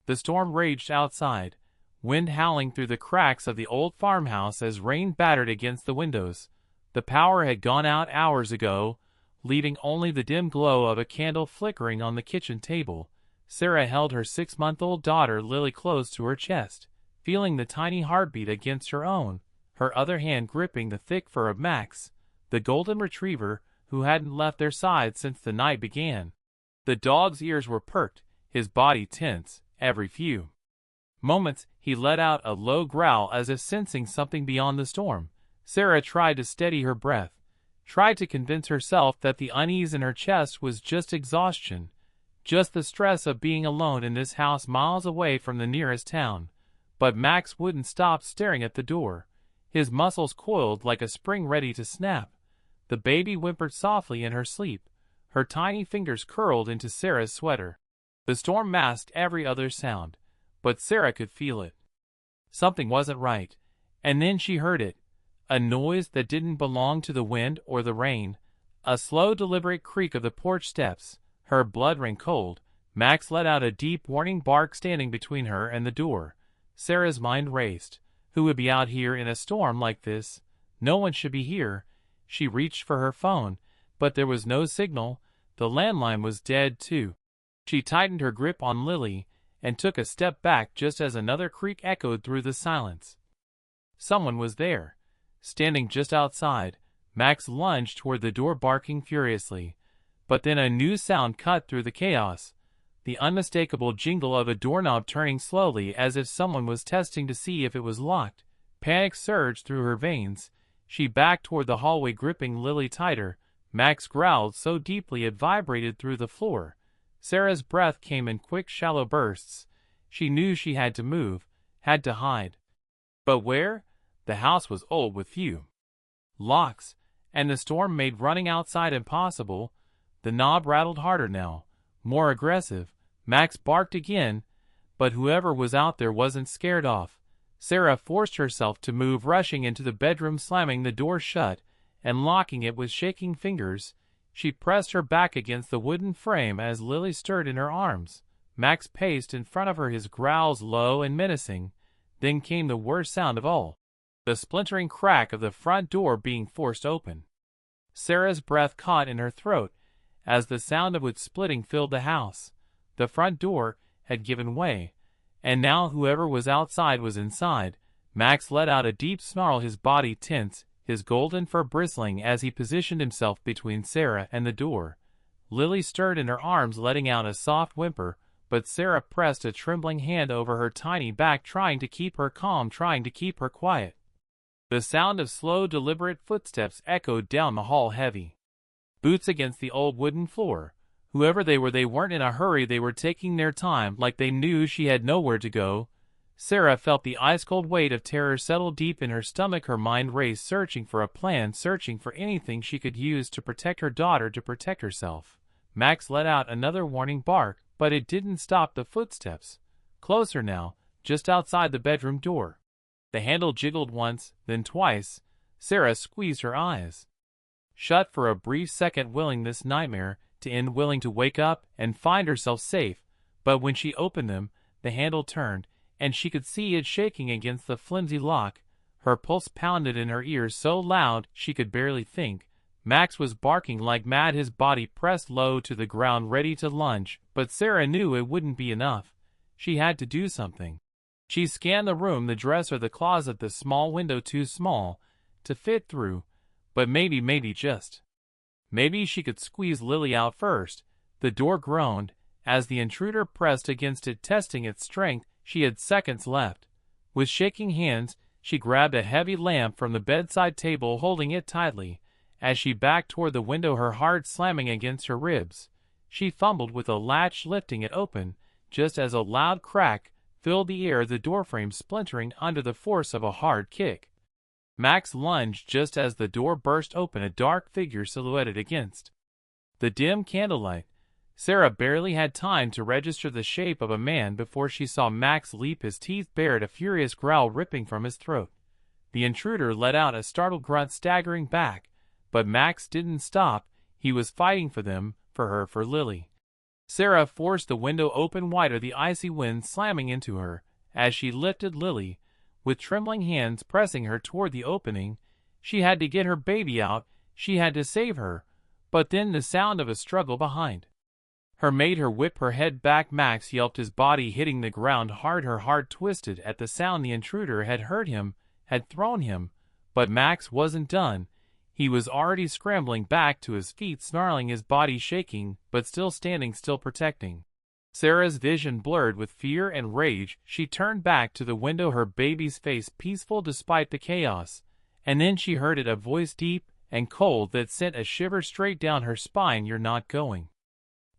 The storm raged outside, wind howling through the cracks of the old farmhouse as rain battered against the windows. The power had gone out hours ago, leaving only the dim glow of a candle flickering on the kitchen table. Sarah held her 6-month-old daughter Lily close to her chest, feeling the tiny heartbeat against her own, her other hand gripping the thick fur of Max, the golden retriever who hadn't left their side since the night began. The dog's ears were perked, his body tense. Every few moments, he let out a low growl as if sensing something beyond the storm. Sarah tried to steady her breath, tried to convince herself that the unease in her chest was just exhaustion, just the stress of being alone in this house miles away from the nearest town. But Max wouldn't stop staring at the door, his muscles coiled like a spring ready to snap. The baby whimpered softly in her sleep, her tiny fingers curled into Sarah's sweater. The storm masked every other sound, but Sarah could feel it. Something wasn't right, and then she heard it, a noise that didn't belong to the wind or the rain, a slow, deliberate creak of the porch steps. Her blood ran cold. Max let out a deep, warning bark standing between her and the door. Sarah's mind raced. Who would be out here in a storm like this? No one should be here. She reached for her phone, but there was no signal. The landline was dead too. She tightened her grip on Lily and took a step back just as another creak echoed through the silence. Someone was there, standing just outside. Max lunged toward the door, barking furiously. But then a new sound cut through the chaos, the unmistakable jingle of a doorknob turning slowly as if someone was testing to see if it was locked. Panic surged through her veins. She backed toward the hallway, gripping Lily tighter. Max growled so deeply it vibrated through the floor. Sarah's breath came in quick, shallow bursts. She knew she had to move, had to hide. But where? The house was old with few locks, and the storm made running outside impossible. The knob rattled harder now, more aggressive. Max barked again, but whoever was out there wasn't scared off. Sarah forced herself to move, rushing into the bedroom, slamming the door shut and locking it with shaking fingers. She pressed her back against the wooden frame as Lily stirred in her arms. Max paced in front of her, his growls low and menacing. Then came the worst sound of all, the splintering crack of the front door being forced open. Sarah's breath caught in her throat as the sound of wood splitting filled the house. The front door had given way, and now whoever was outside was inside. Max let out a deep snarl, his body tense, his golden fur bristling as he positioned himself between Sarah and the door. Lily stirred in her arms, letting out a soft whimper, but Sarah pressed a trembling hand over her tiny back, trying to keep her calm, trying to keep her quiet. The sound of slow, deliberate footsteps echoed down the hall, heavy boots against the old wooden floor. Whoever they were, they weren't in a hurry. They were taking their time, like they knew she had nowhere to go. Sarah felt the ice-cold weight of terror settle deep in her stomach. Her mind raced, searching for a plan, searching for anything she could use to protect her daughter, to protect herself. Max let out another warning bark, but it didn't stop the footsteps. Closer now, just outside the bedroom door. The handle jiggled once, then twice. Sarah squeezed her eyes shut for a brief second, willing this nightmare to end, willing to wake up and find herself safe. But when she opened them, the handle turned, and she could see it shaking against the flimsy lock. Her pulse pounded in her ears so loud she could barely think. Max was barking like mad, his body pressed low to the ground, ready to lunge, but Sarah knew it wouldn't be enough. She had to do something. She scanned the room, the dresser, the closet, the small window too small to fit through, but maybe she could squeeze Lily out first. The door groaned as the intruder pressed against it, testing its strength. She had seconds left. With shaking hands, she grabbed a heavy lamp from the bedside table, holding it tightly. As she backed toward the window, her heart slamming against her ribs, she fumbled with a latch, lifting it open, just as a loud crack filled the air, the doorframe splintering under the force of a hard kick. Max lunged just as the door burst open, a dark figure silhouetted against the dim candlelight. Sarah barely had time to register the shape of a man before she saw Max leap, his teeth bared, a furious growl ripping from his throat. The intruder let out a startled grunt, staggering back, but Max didn't stop. He was fighting for them, for her, for Lily. Sarah forced the window open wider, the icy wind slamming into her, as she lifted Lily, with trembling hands pressing her toward the opening. She had to get her baby out, she had to save her, but then the sound of a struggle behind her made her whip her head back. Max yelped, his body hitting the ground hard. Her heart twisted at the sound. The intruder had hurt him, had thrown him, but Max wasn't done. He was already scrambling back to his feet, snarling, his body shaking, but still standing, still protecting. Sarah's vision blurred with fear and rage. She turned back to the window, her baby's face peaceful despite the chaos, and then she heard it, a voice deep and cold that sent a shiver straight down her spine. "You're not going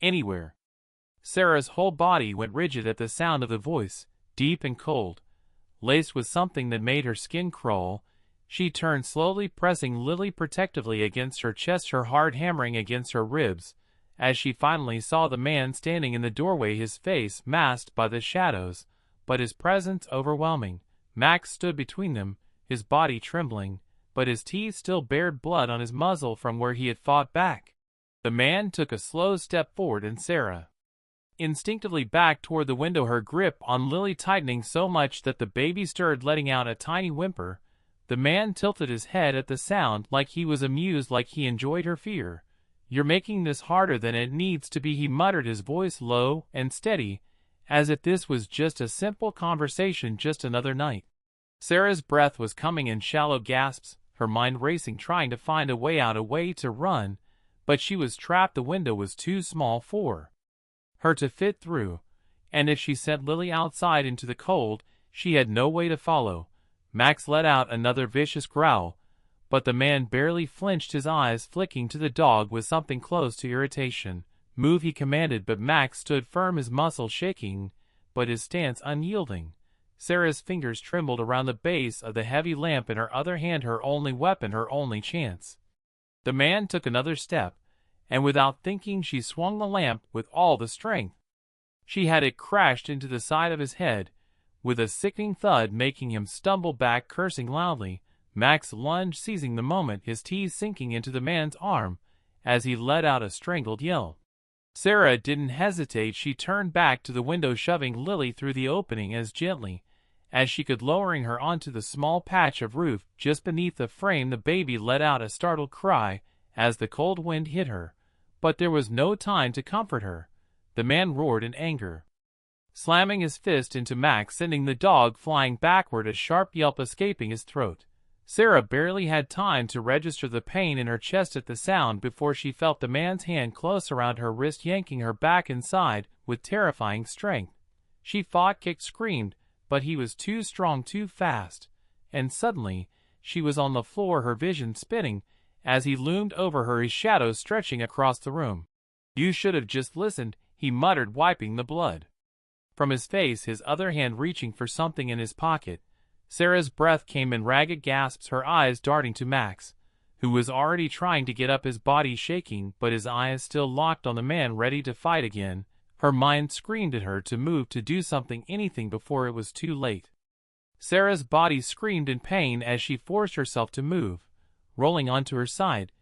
anywhere." Sarah's whole body went rigid at the sound of the voice, deep and cold, laced with something that made her skin crawl. She turned slowly, pressing Lily protectively against her chest, her heart hammering against her ribs, as she finally saw the man standing in the doorway, his face masked by the shadows, but his presence overwhelming. Max stood between them, his body trembling, but his teeth still bared blood on his muzzle from where he had fought back. The man took a slow step forward, and Sarah instinctively backed toward the window, her grip on Lily tightening so much that the baby stirred, letting out a tiny whimper. The man tilted his head at the sound, like he was amused, like he enjoyed her fear. "You're making this harder than it needs to be," he muttered, his voice low and steady, as if this was just a simple conversation, just another night. Sarah's breath was coming in shallow gasps, her mind racing, trying to find a way out, a way to run, but she was trapped. The window was too small for her to fit through, and if she sent Lily outside into the cold, she had no way to follow. Max let out another vicious growl, but the man barely flinched, his eyes flicking to the dog with something close to irritation. "Move," he commanded, but Max stood firm, his muscles shaking, but his stance unyielding. Sarah's fingers trembled around the base of the heavy lamp in her other hand, her only weapon, her only chance. The man took another step, and without thinking she swung the lamp with all the strength she had. It crashed into the side of his head, with a sickening thud making him stumble back, cursing loudly. Max lunged, seizing the moment, his teeth sinking into the man's arm as he let out a strangled yell. Sarah didn't hesitate. She turned back to the window, shoving Lily through the opening as gently as she could, lowering her onto the small patch of roof just beneath the frame. The baby let out a startled cry as the cold wind hit her, but there was no time to comfort her. The man roared in anger, slamming his fist into Max, sending the dog flying backward, a sharp yelp escaping his throat. Sarah barely had time to register the pain in her chest at the sound before she felt the man's hand close around her wrist, yanking her back inside with terrifying strength. She fought, kicked, screamed, but he was too strong, too fast, and suddenly she was on the floor, her vision spinning as he loomed over her, his shadow stretching across the room. "You should have just listened," he muttered, wiping the blood from his face, his other hand reaching for something in his pocket. Sarah's breath came in ragged gasps, her eyes darting to Max, who was already trying to get up, his body shaking, but his eyes still locked on the man, ready to fight again. Her mind screamed at her to move, to do something, anything, before it was too late. Sarah's body screamed in pain as she forced herself to move, rolling onto her side.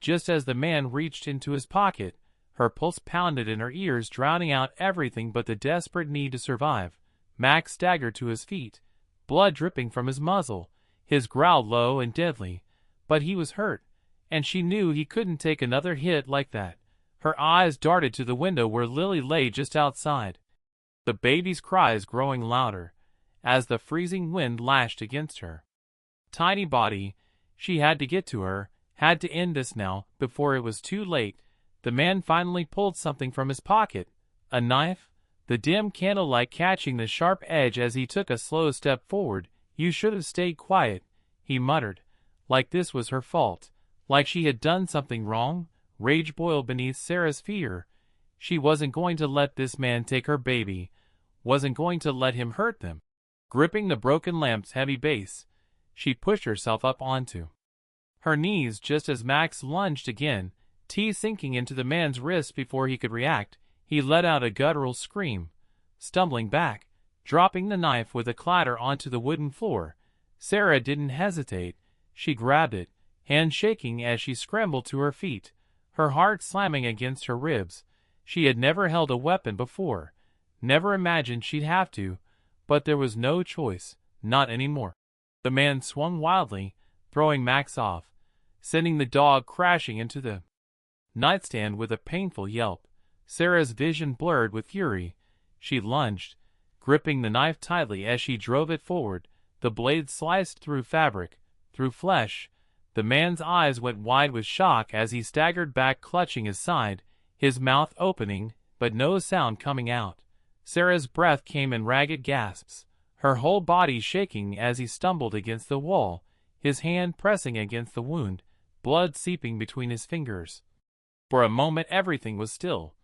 Just as the man reached into his pocket, her pulse pounded in her ears, drowning out everything but the desperate need to survive. Max staggered to his feet, blood dripping from his muzzle, his growl low and deadly, but he was hurt, and she knew he couldn't take another hit like that. Her eyes darted to the window where Lily lay just outside, the baby's cries growing louder as the freezing wind lashed against her tiny body. She had to get to her, had to end this now, before it was too late. The man finally pulled something from his pocket, a knife, the dim candlelight catching the sharp edge as he took a slow step forward. "You should have stayed quiet," he muttered, like this was her fault, like she had done something wrong. Rage boiled beneath Sarah's fear. She wasn't going to let this man take her baby, wasn't going to let him hurt them. Gripping the broken lamp's heavy base, she pushed herself up onto her knees just as Max lunged again, teeth sinking into the man's wrist. Before he could react, he let out a guttural scream, stumbling back, dropping the knife with a clatter onto the wooden floor. Sarah didn't hesitate. She grabbed it, hand shaking as she scrambled to her feet, her heart slamming against her ribs. She had never held a weapon before, never imagined she'd have to, but there was no choice, not anymore. The man swung wildly, throwing Max off, sending the dog crashing into the nightstand with a painful yelp. Sarah's vision blurred with fury. She lunged, gripping the knife tightly as she drove it forward. The blade sliced through fabric, through flesh. The man's eyes went wide with shock as he staggered back, clutching his side, his mouth opening, but no sound coming out. Sarah's breath came in ragged gasps, her whole body shaking as he stumbled against the wall, his hand pressing against the wound, blood seeping between his fingers. For a moment everything was still.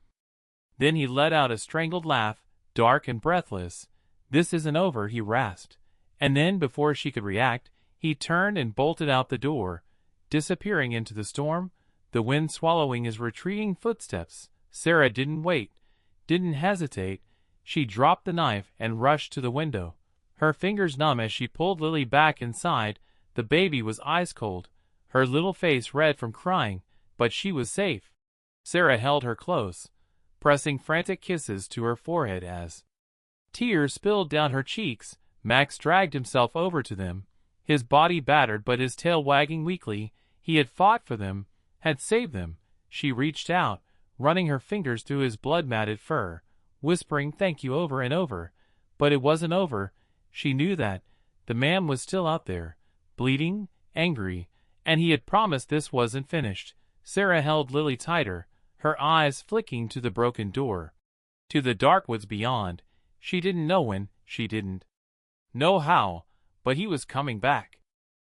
Then he let out a strangled laugh, dark and breathless. "This isn't over," he rasped. And then, before she could react, he turned and bolted out the door, disappearing into the storm, the wind swallowing his retreating footsteps. Sarah didn't wait, didn't hesitate. She dropped the knife and rushed to the window. Her fingers numb as she pulled Lily back inside. The baby was ice cold, her little face red from crying, but she was safe. Sarah held her close, pressing frantic kisses to her forehead as tears spilled down her cheeks. Max dragged himself over to them, his body battered but his tail wagging weakly. He had fought for them, had saved them. She reached out, running her fingers through his blood-matted fur, whispering thank you over and over. But it wasn't over. She knew that. The man was still out there, bleeding, angry, and he had promised this wasn't finished. Sarah held Lily tighter, her eyes flicking to the broken door, to the dark woods beyond. She didn't know when, she didn't know how, but he was coming back.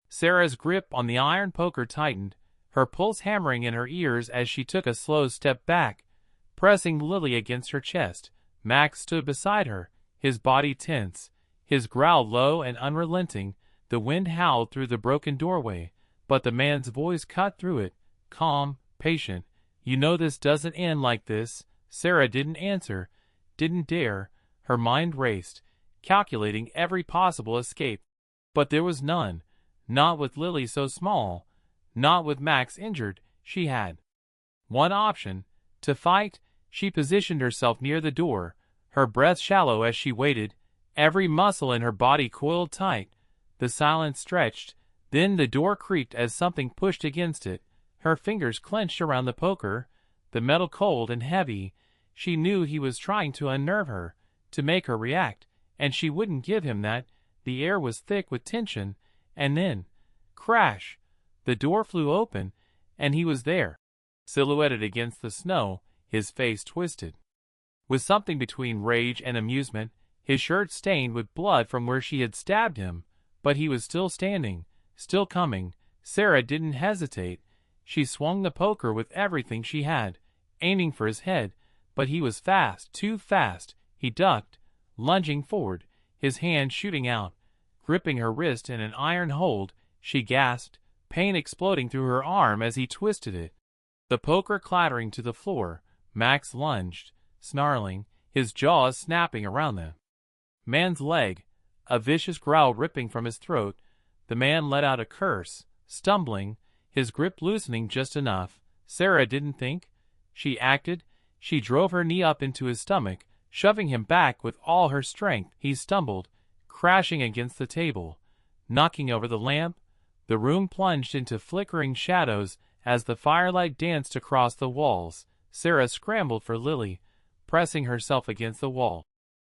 Sarah's grip on the iron poker tightened, her pulse hammering in her ears as she took a slow step back, pressing Lily against her chest. Max stood beside her, his body tense, his growl low and unrelenting. The wind howled through the broken doorway, but the man's voice cut through it, calm, patient. "You know this doesn't end like this." Sarah didn't answer, didn't dare. Her mind raced, calculating every possible escape. But there was none. Not with Lily so small, not with Max injured. She had one option: to fight. She positioned herself near the door, her breath shallow as she waited, every muscle in her body coiled tight. The silence stretched, then the door creaked as something pushed against it. Her fingers clenched around the poker, the metal cold and heavy. She knew he was trying to unnerve her, to make her react, and she wouldn't give him that. The air was thick with tension, and then, crash! The door flew open, and he was there, silhouetted against the snow, his face twisted with something between rage and amusement, his shirt stained with blood from where she had stabbed him. But he was still standing, still coming. Sarah didn't hesitate. She swung the poker with everything she had, aiming for his head, but he was fast, too fast. He ducked, lunging forward, his hand shooting out, gripping her wrist in an iron hold. She gasped, pain exploding through her arm as he twisted it. The poker clattering to the floor, Max lunged, snarling, his jaws snapping around the man's leg, a vicious growl ripping from his throat. The man let out a curse, stumbling, his grip loosening just enough. Sarah didn't think. She acted. She drove her knee up into his stomach, shoving him back with all her strength. He stumbled, crashing against the table, knocking over the lamp. The room plunged into flickering shadows as the firelight danced across the walls. Sarah scrambled for Lily, pressing herself against the wall,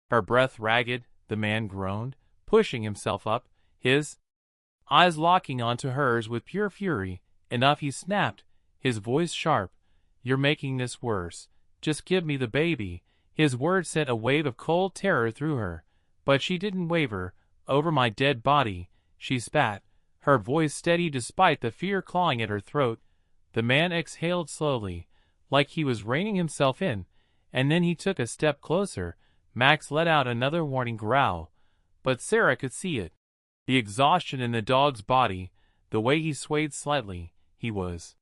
her breath ragged. The man groaned, pushing himself up, his eyes locking onto hers with pure fury. "Enough," he snapped, his voice sharp. "You're making this worse. Just give me the baby." His words sent a wave of cold terror through her, but she didn't waver. "Over my dead body," she spat, her voice steady despite the fear clawing at her throat. The man exhaled slowly, like he was reining himself in, and then he took a step closer. Max let out another warning growl, but Sarah could see it. The exhaustion in the dog's body, the way he swayed slightly. He was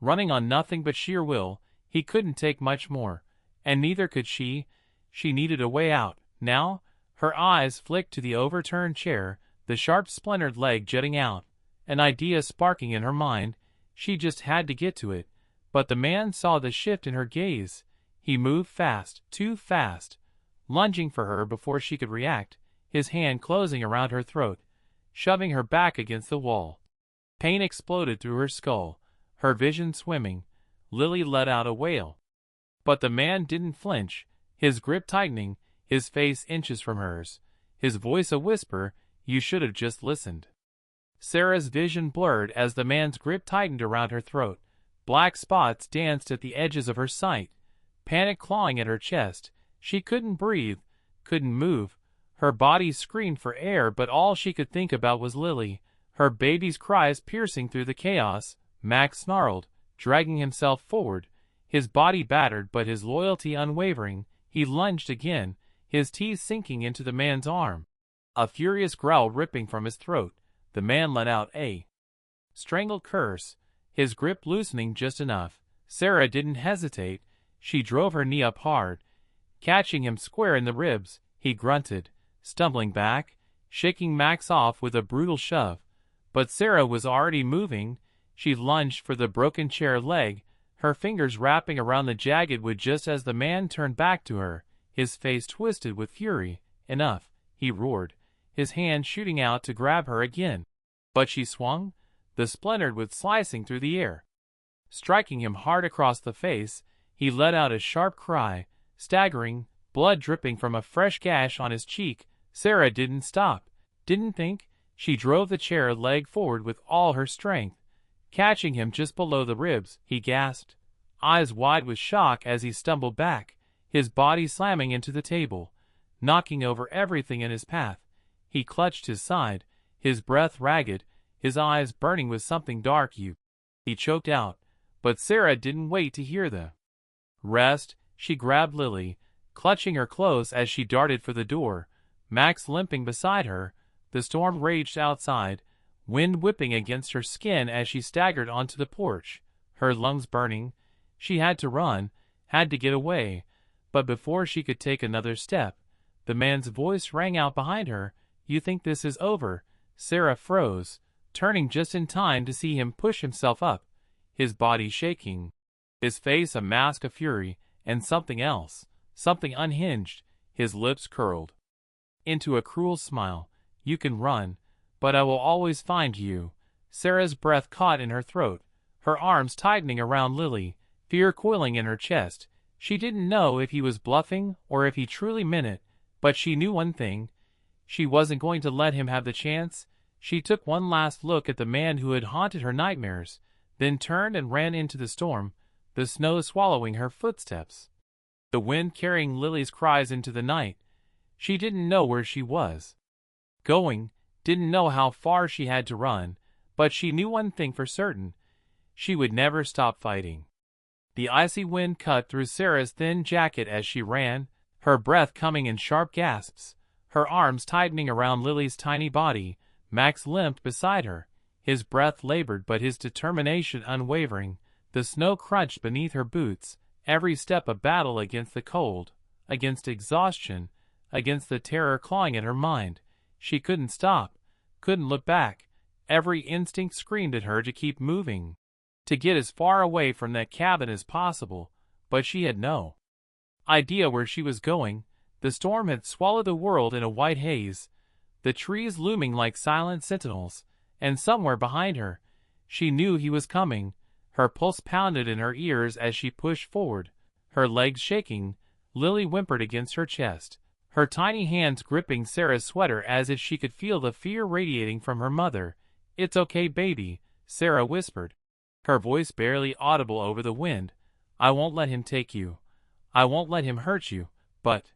running on nothing but sheer will. He couldn't take much more, and neither could she. She needed a way out. Now, her eyes flicked to the overturned chair, the sharp splintered leg jutting out, an idea sparking in her mind. She just had to get to it. But the man saw the shift in her gaze. He moved fast, too fast, lunging for her before she could react, his hand closing around her throat, shoving her back against the wall. Pain exploded through her skull, her vision swimming. Lily let out a wail. But the man didn't flinch, his grip tightening, his face inches from hers, his voice a whisper, "You should have just listened." Sarah's vision blurred as the man's grip tightened around her throat. Black spots danced at the edges of her sight, panic clawing at her chest. She couldn't breathe, couldn't move. Her body screamed for air, but all she could think about was Lily, her baby's cries piercing through the chaos. Max snarled, dragging himself forward, his body battered but his loyalty unwavering. He lunged again, his teeth sinking into the man's arm. A furious growl ripping from his throat, the man let out a strangled curse, his grip loosening just enough. Sarah didn't hesitate. She drove her knee up hard, catching him square in the ribs. He grunted, stumbling back, shaking Max off with a brutal shove. But Sarah was already moving. She lunged for the broken chair leg, her fingers wrapping around the jagged wood just as the man turned back to her, his face twisted with fury. "Enough," he roared, his hand shooting out to grab her again. But she swung, the splintered wood slicing through the air. Striking him hard across the face, he let out a sharp cry, staggering, blood dripping from a fresh gash on his cheek. Sarah didn't stop, didn't think. She drove the chair leg forward with all her strength, catching him just below the ribs. He gasped, eyes wide with shock as he stumbled back, his body slamming into the table, knocking over everything in his path. He clutched his side, his breath ragged, his eyes burning with something dark. He choked out, but Sarah didn't wait to hear the rest. She grabbed Lily, clutching her close as she darted for the door, Max limping beside her. The storm raged outside, wind whipping against her skin as she staggered onto the porch, her lungs burning. She had to run, had to get away, but before she could take another step, the man's voice rang out behind her. "You think this is over?" Sarah froze, turning just in time to see him push himself up, his body shaking, his face a mask of fury, and something else, something unhinged. His lips curled into a cruel smile. "You can run, but I will always find you." Sarah's breath caught in her throat, her arms tightening around Lily, fear coiling in her chest. She didn't know if he was bluffing or if he truly meant it, but she knew one thing. She wasn't going to let him have the chance. She took one last look at the man who had haunted her nightmares, then turned and ran into the storm, the snow swallowing her footsteps, the wind carrying Lily's cries into the night. She didn't know where she was going, didn't know how far she had to run, but she knew one thing for certain: she would never stop fighting. The icy wind cut through Sarah's thin jacket as she ran, her breath coming in sharp gasps, her arms tightening around Lily's tiny body. Max limped beside her, his breath labored but his determination unwavering. The snow crunched beneath her boots, every step a battle against the cold, against exhaustion, against the terror clawing at her mind. She couldn't stop, couldn't look back. Every instinct screamed at her to keep moving, to get as far away from that cabin as possible, but she had no idea where she was going. The storm had swallowed the world in a white haze, the trees looming like silent sentinels, and somewhere behind her, she knew he was coming. Her pulse pounded in her ears as she pushed forward, her legs shaking. Lily whimpered against her chest, her tiny hands gripping Sarah's sweater as if she could feel the fear radiating from her mother. "It's okay, baby," Sarah whispered, her voice barely audible over the wind. "I won't let him take you. I won't let him hurt you." But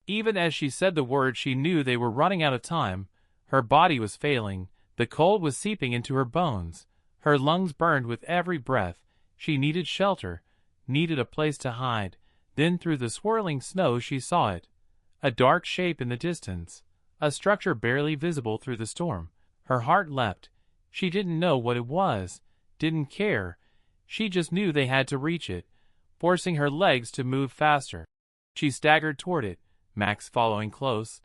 even as she said the words, she knew they were running out of time. Her body was failing, the cold was seeping into her bones, her lungs burned with every breath. She needed shelter, needed a place to hide. Then through the swirling snow she saw it, a dark shape in the distance, a structure barely visible through the storm. Her heart leapt. She didn't know what it was, didn't care. She just knew they had to reach it, forcing her legs to move faster. She staggered toward it, Max following close.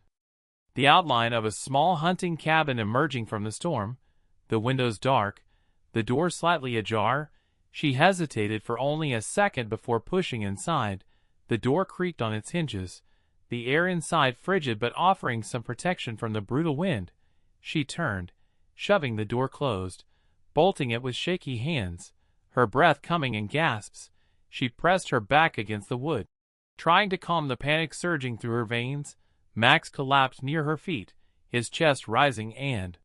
The outline of a small hunting cabin emerging from the storm, the windows dark, the door slightly ajar. She hesitated for only a second before pushing inside. The door creaked on its hinges, the air inside frigid but offering some protection from the brutal wind. She turned, shoving the door closed, bolting it with shaky hands, her breath coming in gasps. She pressed her back against the wood, trying to calm the panic surging through her veins. Max collapsed near her feet, his chest rising and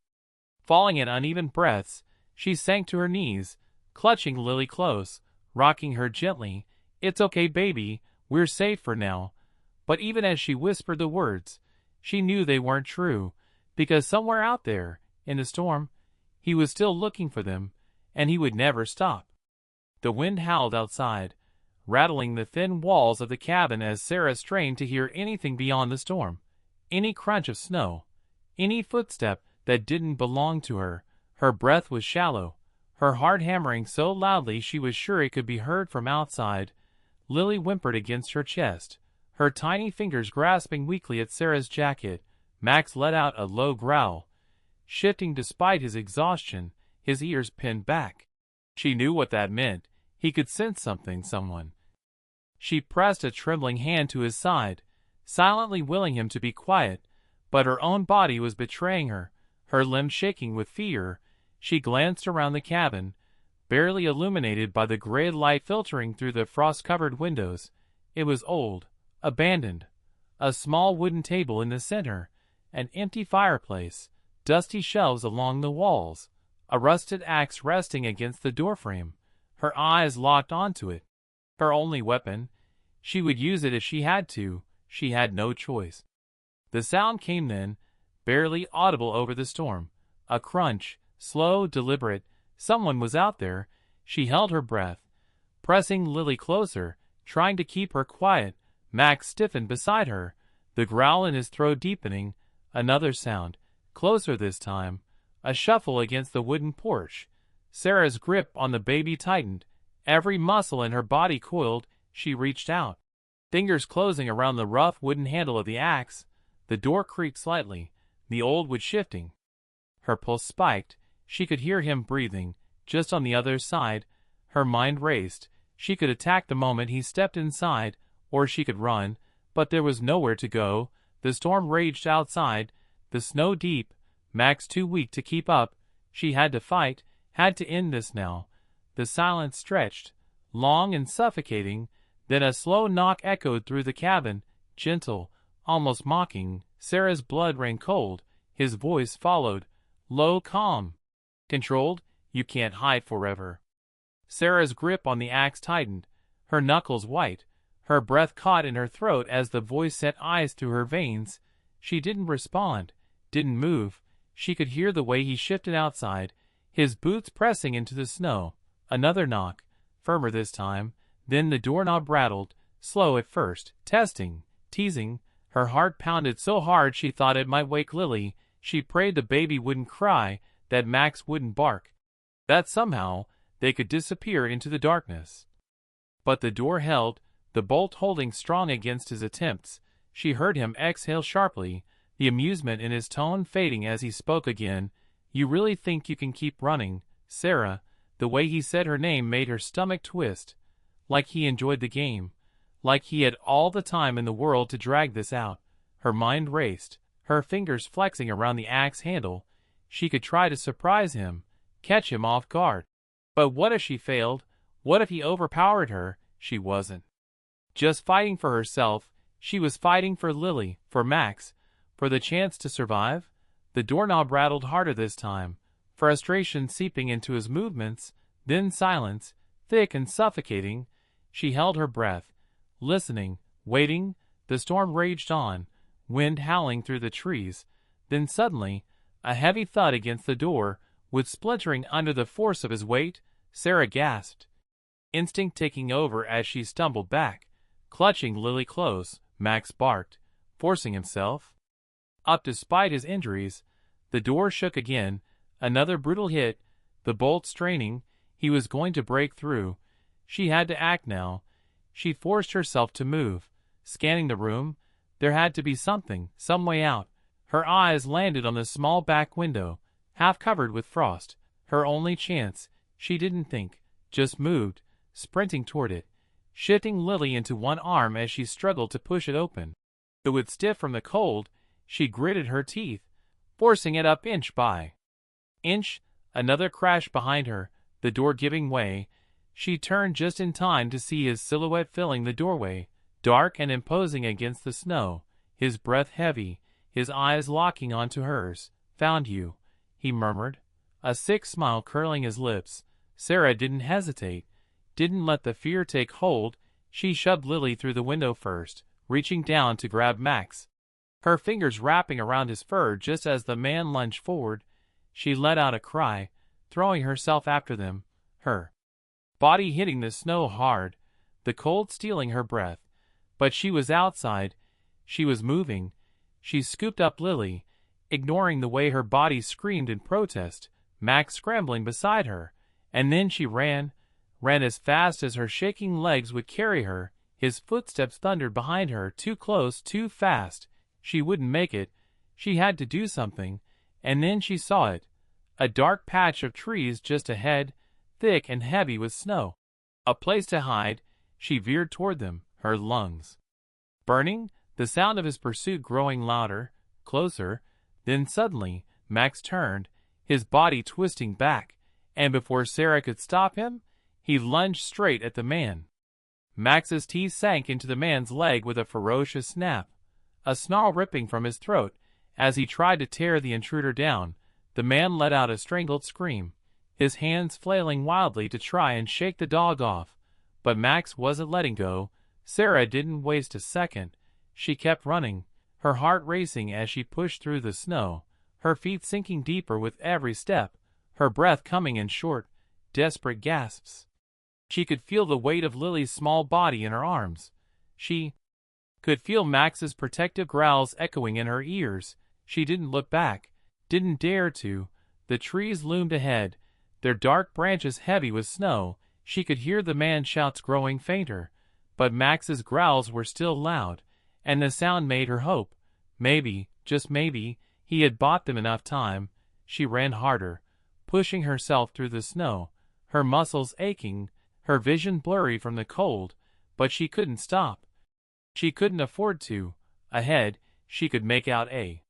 falling in uneven breaths. She sank to her knees, clutching Lily close, rocking her gently. "It's okay, baby, we're safe for now." But even as she whispered the words, she knew they weren't true, because somewhere out there, in the storm, he was still looking for them, and he would never stop. The wind howled outside, rattling the thin walls of the cabin as Sarah strained to hear anything beyond the storm. Any crunch of snow, any footstep that didn't belong to her. Her breath was shallow, her heart hammering so loudly she was sure it could be heard from outside. Lily whimpered against her chest, her tiny fingers grasping weakly at Sarah's jacket. Max let out a low growl, shifting despite his exhaustion, his ears pinned back. She knew what that meant. He could sense something, someone. She pressed a trembling hand to his side, silently willing him to be quiet, but her own body was betraying her, her limbs shaking with fear. She glanced around the cabin, barely illuminated by the gray light filtering through the frost-covered windows. It was old, abandoned. A small wooden table in the center, an empty fireplace, dusty shelves along the walls, a rusted axe resting against the doorframe. Her eyes locked onto it. Her only weapon. She would use it if she had to. She had no choice. The sound came then, barely audible over the storm. A crunch, slow, deliberate. Someone was out there. She held her breath, pressing Lily closer, trying to keep her quiet. Max stiffened beside her, the growl in his throat deepening. Another sound, closer this time, a shuffle against the wooden porch. Sarah's grip on the baby tightened, every muscle in her body coiled. She reached out, fingers closing around the rough wooden handle of the axe. The door creaked slightly, the old wood shifting. Her pulse spiked. She could hear him breathing, just on the other side. Her mind raced. She could attack the moment he stepped inside, or she could run, but there was nowhere to go. The storm raged outside, the snow deep. Max too weak to keep up. She had to fight, had to end this now. The silence stretched, long and suffocating. Then a slow knock echoed through the cabin, gentle, almost mocking. Sarah's blood ran cold. His voice followed, low, calm, controlled. "You can't hide forever." Sarah's grip on the axe tightened, her knuckles white, her breath caught in her throat as the voice set ice through her veins. She didn't respond, didn't move. She could hear the way he shifted outside, his boots pressing into the snow. Another knock, firmer this time. Then the doorknob rattled, slow at first, testing, teasing. Her heart pounded so hard she thought it might wake Lily. She prayed the baby wouldn't cry, that Max wouldn't bark, that somehow they could disappear into the darkness. But the door held, the bolt holding strong against his attempts. She heard him exhale sharply, the amusement in his tone fading as he spoke again. "You really think you can keep running, Sarah?" The way he said her name made her stomach twist, like he enjoyed the game, like he had all the time in the world to drag this out. Her mind raced, her fingers flexing around the axe handle. She could try to surprise him, catch him off guard. But what if she failed? What if he overpowered her? She wasn't just fighting for herself, she was fighting for Lily, for Max, for the chance to survive. The doorknob rattled harder this time, frustration seeping into his movements, then silence, thick and suffocating. She held her breath, listening, waiting. The storm raged on, wind howling through the trees. Then suddenly, a heavy thud against the door, with splintering under the force of his weight. Sarah gasped, instinct taking over as she stumbled back, clutching Lily close. Max barked, forcing himself up despite his injuries. The door shook again, another brutal hit, the bolt straining. He was going to break through. She had to act now. She forced herself to move, scanning the room. There had to be something, some way out. Her eyes landed on the small back window, half covered with frost. Her only chance. She didn't think, just moved, sprinting toward it. shifting Lily into one arm as she struggled to push it open. Though it stiff from the cold, she gritted her teeth, forcing it up inch by inch. Another crash behind her, the door giving way. She turned just in time to see his silhouette filling the doorway, dark and imposing against the snow, his breath heavy, his eyes locking onto hers. "Found you," he murmured, a sick smile curling his lips. Sarah didn't hesitate, didn't let the fear take hold. She shoved Lily through the window first, reaching down to grab Max, her fingers wrapping around his fur just as the man lunged forward. She let out a cry, throwing herself after them, her body hitting the snow hard, the cold stealing her breath. But she was outside, she was moving. She scooped up Lily, ignoring the way her body screamed in protest, Max scrambling beside her, and then she ran as fast as her shaking legs would carry her. His footsteps thundered behind her, too close, too fast. She wouldn't make it. She had to do something, and then she saw it. A dark patch of trees just ahead, thick and heavy with snow. A place to hide. She veered toward them, her lungs burning, the sound of his pursuit growing louder, closer. Then suddenly, Max turned, his body twisting back, and before Sarah could stop him, he lunged straight at the man. Max's teeth sank into the man's leg with a ferocious snap, a snarl ripping from his throat. As he tried to tear the intruder down, the man let out a strangled scream, his hands flailing wildly to try and shake the dog off. But Max wasn't letting go. Sarah didn't waste a second. She kept running, her heart racing as she pushed through the snow, her feet sinking deeper with every step, her breath coming in short, desperate gasps. She could feel the weight of Lily's small body in her arms. She could feel Max's protective growls echoing in her ears. She didn't look back, didn't dare to. The trees loomed ahead, their dark branches heavy with snow. She could hear the man's shouts growing fainter, but Max's growls were still loud, and the sound made her hope. Maybe, just maybe, he had bought them enough time. She ran harder, pushing herself through the snow, her muscles aching, her vision blurry from the cold, but she couldn't stop. She couldn't afford to. Ahead, she could make out a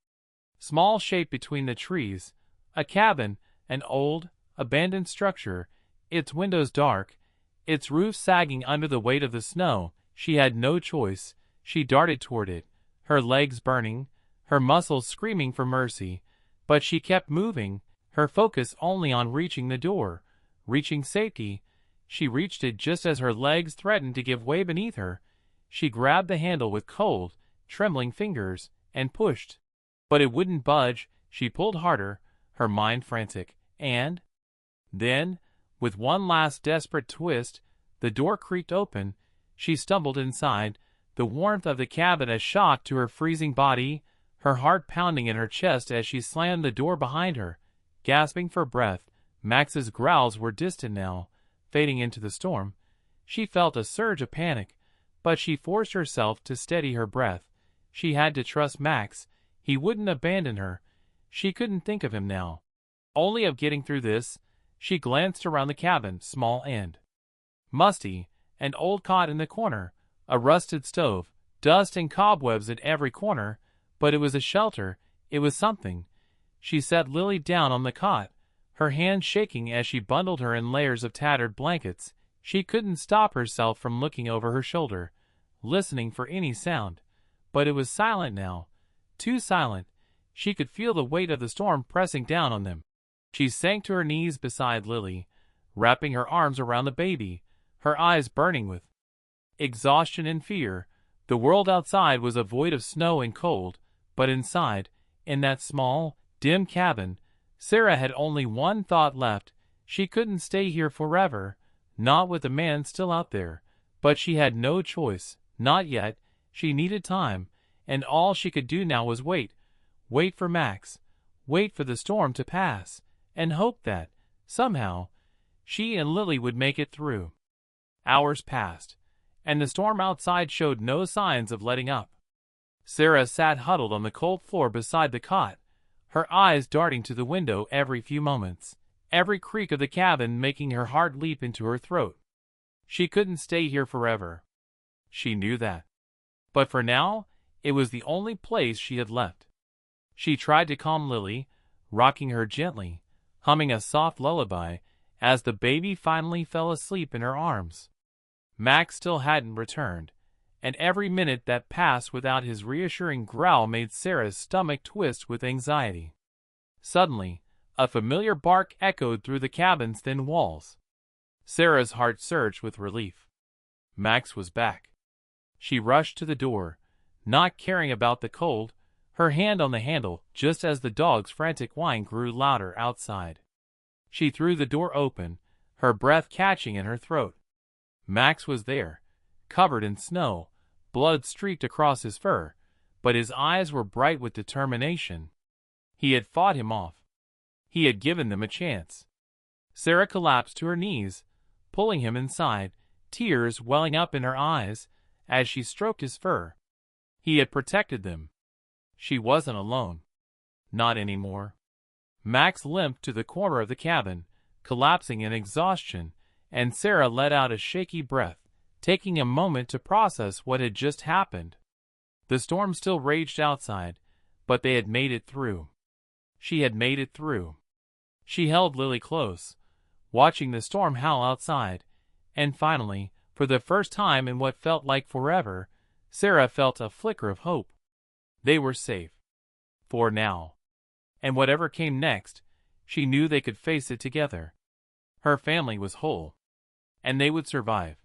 small shape between the trees, a cabin, an old, abandoned structure, its windows dark, its roof sagging under the weight of the snow. She had no choice. She darted toward it, her legs burning, her muscles screaming for mercy, but she kept moving, her focus only on reaching the door, reaching safety. She reached it just as her legs threatened to give way beneath her. She grabbed the handle with cold, trembling fingers, and pushed. But it wouldn't budge. She pulled harder, her mind frantic, and then, with one last desperate twist, the door creaked open. She stumbled inside, the warmth of the cabin a shock to her freezing body, her heart pounding in her chest as she slammed the door behind her, gasping for breath. Max's growls were distant now, fading into the storm. She felt a surge of panic, but she forced herself to steady her breath. She had to trust Max. He wouldn't abandon her. She couldn't think of him now, only of getting through this. She glanced around the cabin, small and musty, an old cot in the corner, a rusted stove, dust and cobwebs at every corner, but it was a shelter. It was something. She set Lily down on the cot, her hands shaking as she bundled her in layers of tattered blankets. She couldn't stop herself from looking over her shoulder, listening for any sound. But it was silent now, too silent. She could feel the weight of the storm pressing down on them. She sank to her knees beside Lily, wrapping her arms around the baby, her eyes burning with exhaustion and fear. The world outside was a void of snow and cold, but inside, in that small, dim cabin, Sarah had only one thought left. She couldn't stay here forever, not with the man still out there. But she had no choice, not yet. She needed time, and all she could do now was wait. Wait for Max, wait for the storm to pass, and hope that, somehow, she and Lily would make it through. Hours passed, and the storm outside showed no signs of letting up. Sarah sat huddled on the cold floor beside the cot, her eyes darting to the window every few moments, every creak of the cabin making her heart leap into her throat. She couldn't stay here forever. She knew that. But for now, it was the only place she had left. She tried to calm Lily, rocking her gently, humming a soft lullaby, as the baby finally fell asleep in her arms. Max still hadn't returned, and every minute that passed without his reassuring growl made Sarah's stomach twist with anxiety. Suddenly, a familiar bark echoed through the cabin's thin walls. Sarah's heart surged with relief. Max was back. She rushed to the door, not caring about the cold, her hand on the handle just as the dog's frantic whine grew louder outside. She threw the door open, her breath catching in her throat. Max was there, covered in snow, blood streaked across his fur, but his eyes were bright with determination. He had fought him off. He had given them a chance. Sarah collapsed to her knees, pulling him inside, tears welling up in her eyes as she stroked his fur. He had protected them. She wasn't alone. Not anymore. Max limped to the corner of the cabin, collapsing in exhaustion, and Sarah let out a shaky breath, taking a moment to process what had just happened. The storm still raged outside, but they had made it through. She had made it through. She held Lily close, watching the storm howl outside, and finally, for the first time in what felt like forever, Sarah felt a flicker of hope. They were safe. For now. And whatever came next, she knew they could face it together. Her family was whole. And they would survive.